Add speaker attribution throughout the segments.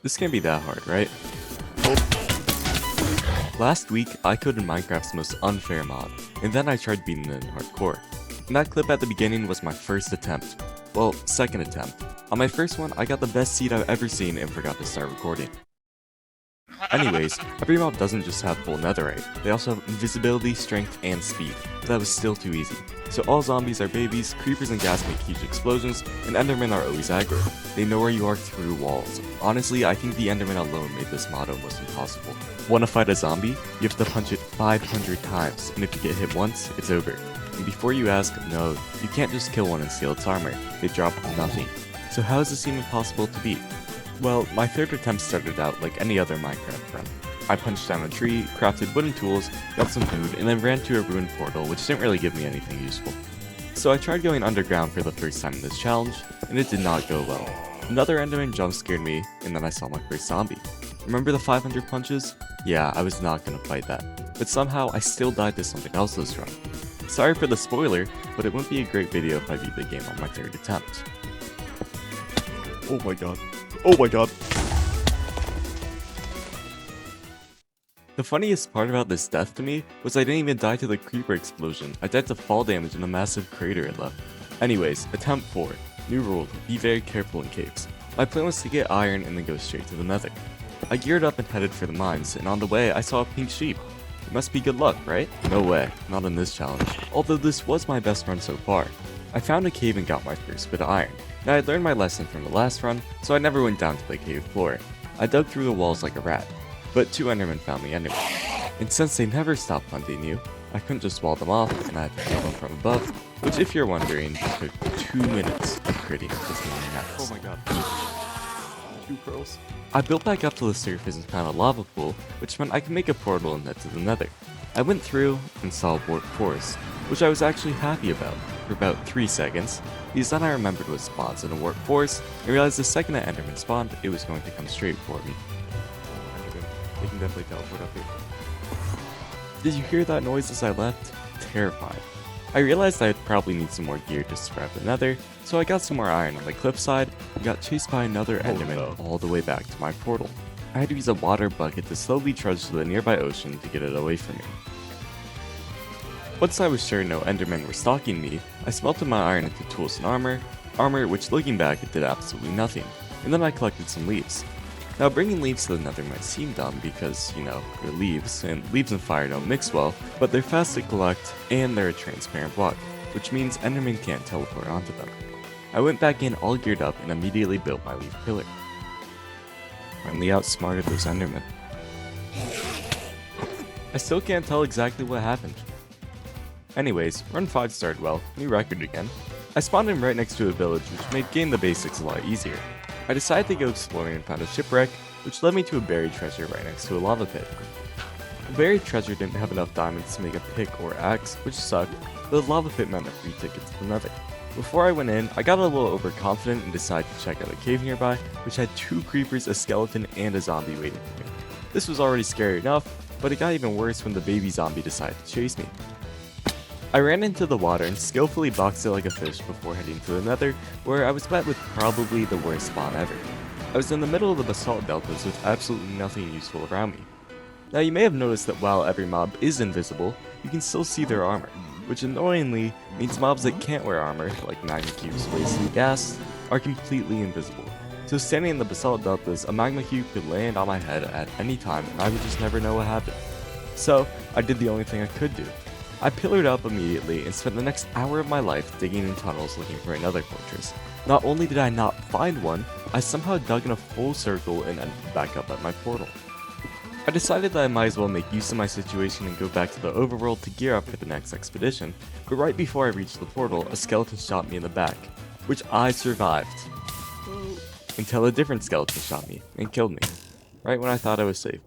Speaker 1: This can't be that hard, right? Last week, I coded Minecraft's most unfair mod, and then I tried beating it in hardcore. And that clip at the beginning was my first attempt. Well, second attempt. On my first one, I got the best seed I've ever seen and forgot to start recording. Anyways, every mob doesn't just have full netherite, they also have invisibility, strength, and speed, but that was still too easy. So all zombies are babies, creepers and ghast make huge explosions, and endermen are always aggro. They know where you are through walls. Honestly, I think the enderman alone made this mod almost impossible. Wanna fight a zombie? You have to punch it 500 times, and if you get hit once, it's over. And before you ask, no, you can't just kill one and steal its armor, they drop nothing. So how is this even possible to beat? Well, my third attempt started out like any other Minecraft run. I punched down a tree, crafted wooden tools, got some food, and then ran to a ruined portal which didn't really give me anything useful. So I tried going underground for the first time in this challenge, and it did not go well. Another enderman jump scared me, and then I saw my first zombie. Remember the 500 punches? Yeah, I was not gonna fight that. But somehow I still died to something else this run. Sorry for the spoiler, but it wouldn't be a great video if I beat the game on my third attempt. Oh my god. Oh my god. The funniest part about this death to me was I didn't even die to the creeper explosion. I died to fall damage in a massive crater it left. Anyways, attempt 4. New rule, be very careful in caves. My plan was to get iron and then go straight to the nether. I geared up and headed for the mines, and on the way I saw a pink sheep. It must be good luck, right? No way, not in this challenge. Although this was my best run so far. I found a cave and got my first bit of iron. Now I learned my lesson from the last run, so I never went down to the cave floor. I dug through the walls like a rat. But 2 endermen found me anyway. And since they never stopped hunting you, I couldn't just wall them off and I had to kill them from above, which if you're wondering, took 2 minutes of critting this many hacks.
Speaker 2: Oh my god. 2 pearls.
Speaker 1: I built back up to the surface and found a lava pool, which meant I could make a portal and head to the nether. I went through and saw a warped forest, which I was actually happy about for about 3 seconds, because then I remembered what spawns in a warped forest and realized the second an enderman spawned, it was going to come straight for me.
Speaker 2: They can definitely teleport up here.
Speaker 1: Did you hear that noise as I left? Terrified. I realized I'd probably need some more gear to survive the nether, so I got some more iron on the cliffside and got chased by another enderman
Speaker 2: no.
Speaker 1: all the way back to my portal. I had to use a water bucket to slowly trudge to the nearby ocean to get it away from me. Once I was sure no endermen were stalking me, I smelted my iron into tools and armor which looking back it did absolutely nothing, and then I collected some leaves. Now bringing leaves to the nether might seem dumb because, you know, they're leaves, and leaves and fire don't mix well, but they're fast to collect and they're a transparent block, which means endermen can't teleport onto them. I went back in all geared up and immediately built my leaf pillar. Finally outsmarted those endermen. I still can't tell exactly what happened. Anyways, run 5 started well, new record again. I spawned in right next to a village which made getting the basics a lot easier. I decided to go exploring and found a shipwreck, which led me to a buried treasure right next to a lava pit. The buried treasure didn't have enough diamonds to make a pick or axe, which sucked, but the lava pit meant a free ticket to the nether. Before I went in, I got a little overconfident and decided to check out a cave nearby, which had 2 creepers, a skeleton, and a zombie waiting for me. This was already scary enough, but it got even worse when the baby zombie decided to chase me. I ran into the water and skillfully boxed it like a fish before heading to the nether, where I was met with probably the worst spawn ever. I was in the middle of the basalt deltas with absolutely nothing useful around me. Now you may have noticed that while every mob is invisible, you can still see their armor, which annoyingly means mobs that can't wear armor, like magma cubes, waste, and gas, are completely invisible. So standing in the basalt deltas, a magma cube could land on my head at any time and I would just never know what happened. So I did the only thing I could do. I pillared up immediately and spent the next hour of my life digging in tunnels looking for another fortress. Not only did I not find one, I somehow dug in a full circle and ended back up at my portal. I decided that I might as well make use of my situation and go back to the overworld to gear up for the next expedition, but right before I reached the portal, a skeleton shot me in the back, which I survived. Until a different skeleton shot me and killed me, right when I thought I was safe.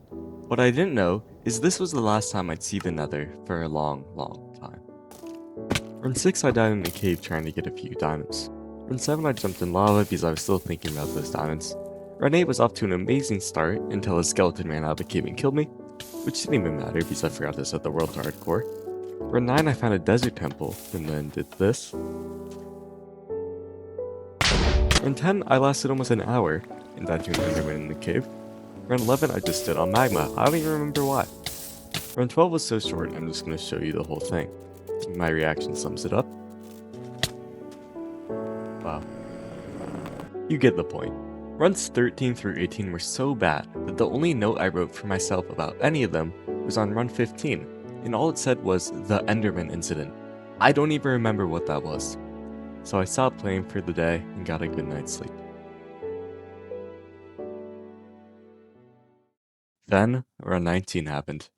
Speaker 1: What I didn't know is this was the last time I'd see the nether for a long time. Run 6 I died in a cave trying to get a few diamonds. Run 7 I jumped in lava because I was still thinking about those diamonds. Run 8 was off to an amazing start until a skeleton ran out of the cave and killed me, which didn't even matter because I forgot to set the world to hardcore. Run 9 I found a desert temple and then did this. Run 10, I lasted almost an hour and died to an Enderman in the cave. Run 11, I just stood on magma. I don't even remember why. Run 12 was so short, I'm just going to show you the whole thing. My reaction sums it up. Wow. You get the point. Runs 13 through 18 were so bad that the only note I wrote for myself about any of them was on run 15, and all it said was the Enderman incident. I don't even remember what that was. So I stopped playing for the day and got a good night's sleep. Then, run 19 happened.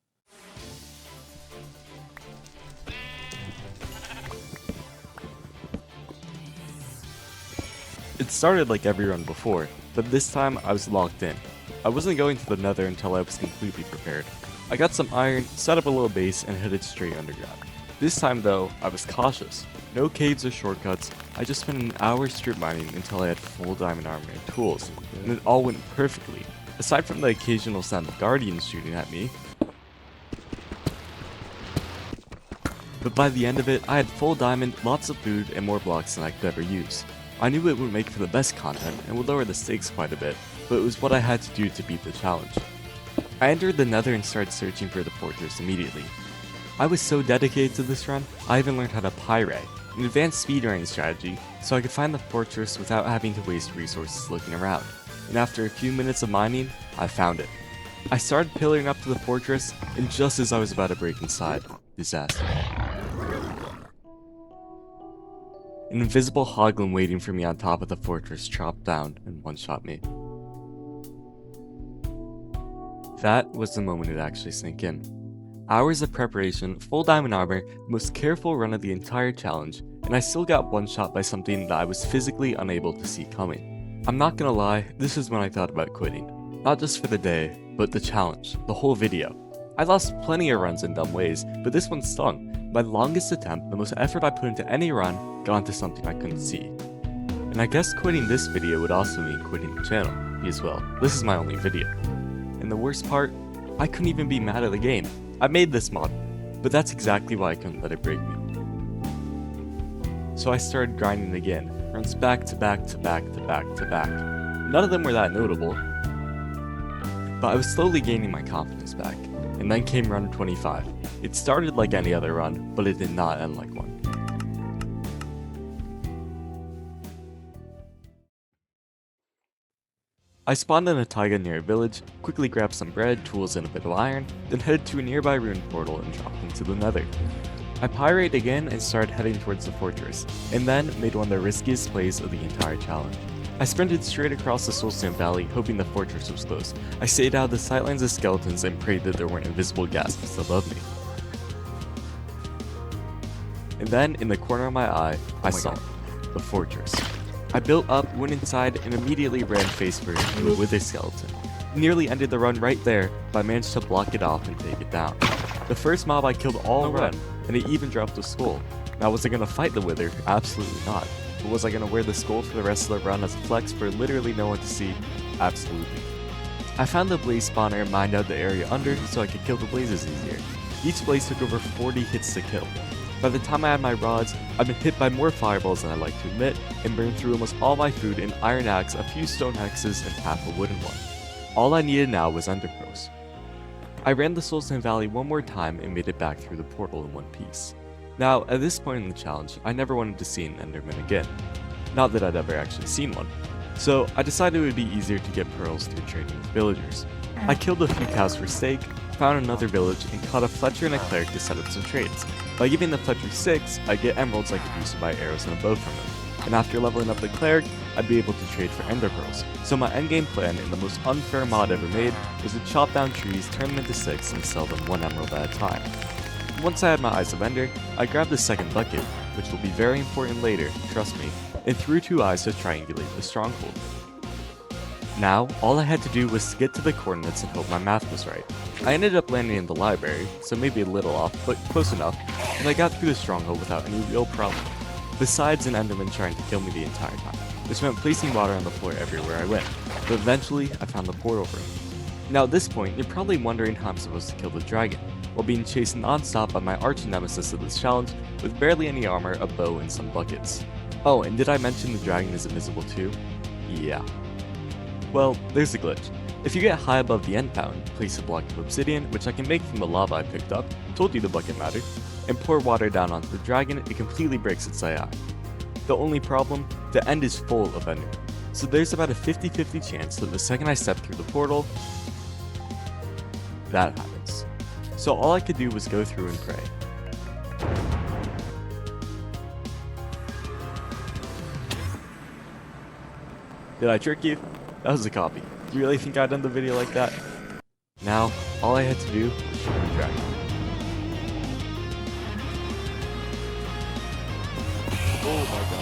Speaker 1: It started like every run before, but this time I was locked in. I wasn't going to the nether until I was completely prepared. I got some iron, set up a little base, and headed straight underground. This time though, I was cautious. No caves or shortcuts, I just spent an hour strip mining until I had full diamond armor and tools, and it all went perfectly, aside from the occasional sound of guardians shooting at me. But by the end of it, I had full diamond, lots of food, and more blocks than I could ever use. I knew it would make for the best content and would lower the stakes quite a bit, but it was what I had to do to beat the challenge. I entered the nether and started searching for the fortress immediately. I was so dedicated to this run, I even learned how to pyrite, an advanced speedrunning strategy, so I could find the fortress without having to waste resources looking around. And after a few minutes of mining, I found it. I started pillaring up to the fortress, and just as I was about to break inside, disaster. An invisible hoglin waiting for me on top of the fortress chopped down and one-shot me. That was the moment it actually sank in. Hours of preparation, full diamond armor, the most careful run of the entire challenge, and I still got one-shot by something that I was physically unable to see coming. I'm not gonna lie, this is when I thought about quitting. Not just for the day, but the challenge, the whole video. I lost plenty of runs in dumb ways, but this one stung. My longest attempt, the most effort I put into any run, got into something I couldn't see. And I guess quitting this video would also mean quitting the channel, as well. This is my only video. And the worst part, I couldn't even be mad at the game. I made this mod, but that's exactly why I couldn't let it break me. So I started grinding again, runs back to back to back to back to back. None of them were that notable, but I was slowly gaining my confidence back. And then came run 25. It started like any other run, but it did not end like one. I spawned in a taiga near a village, quickly grabbed some bread, tools, and a bit of iron, then headed to a nearby ruined portal and dropped into the nether. I pyrite again and started heading towards the fortress, and then made one of the riskiest plays of the entire challenge. I sprinted straight across the Soulsand Valley, hoping the fortress was close. I stayed out of the sightlines of skeletons and prayed that there weren't invisible ghastlies above me. And then, in the corner of my eye, I saw the fortress. I built up, went inside, and immediately ran face first into a withered skeleton. Nearly ended the run right there, but I managed to block it off and take it down. The first mob I killed all run, and it even dropped a skull. Now was I gonna fight the wither? Absolutely not. But was I gonna wear the skull for the rest of the run as a flex for literally no one to see? Absolutely. I found the blaze spawner and mined out the area under so I could kill the blazes easier. Each blaze took over 40 hits to kill. By the time I had my rods, I've been hit by more fireballs than I like to admit, and burned through almost all my food, an iron axe, a few stone hexes, and half a wooden one. All I needed now was enderpearls. I ran the Soulsand Valley one more time and made it back through the portal in one piece. Now, at this point in the challenge, I never wanted to see an enderman again. Not that I'd ever actually seen one. So, I decided it would be easier to get pearls through trading with villagers. I killed a few cows for steak, found another village, and caught a Fletcher and a cleric to set up some trades. By giving the Fletcher 6, I'd get emeralds I could use to buy arrows and a bow from him. And after leveling up the cleric, I'd be able to trade for ender pearls. So my endgame plan in the most unfair mod ever made was to chop down trees, turn them into 6, and sell them 1 emerald at a time. Once I had my Eyes of Ender, I grabbed the second bucket, which will be very important later, trust me, and threw 2 eyes to triangulate the stronghold. Now, all I had to do was get to the coordinates and hope my math was right. I ended up landing in the library, so maybe a little off, but close enough, and I got through the stronghold without any real problem. Besides an enderman trying to kill me the entire time, which meant placing water on the floor everywhere I went, but eventually I found the portal room. Now at this point, you're probably wondering how I'm supposed to kill the dragon, while being chased non-stop by my arch nemesis of this challenge with barely any armor, a bow, and some buckets. Oh, and did I mention the dragon is invisible too? Yeah. Well, there's a glitch. If you get high above the end fountain, place a block of obsidian, which I can make from the lava I picked up, told you the bucket mattered, and pour water down onto the dragon, it completely breaks its AI. The only problem, the end is full of endermen, so there's about a 50-50 chance that the second I step through the portal, that happens. So all I could do was go through and pray. Did I trick you? That was a copy. Do you really think I'd done the video like that? Now, all I had to do was shoot the dragon.
Speaker 2: Oh my god.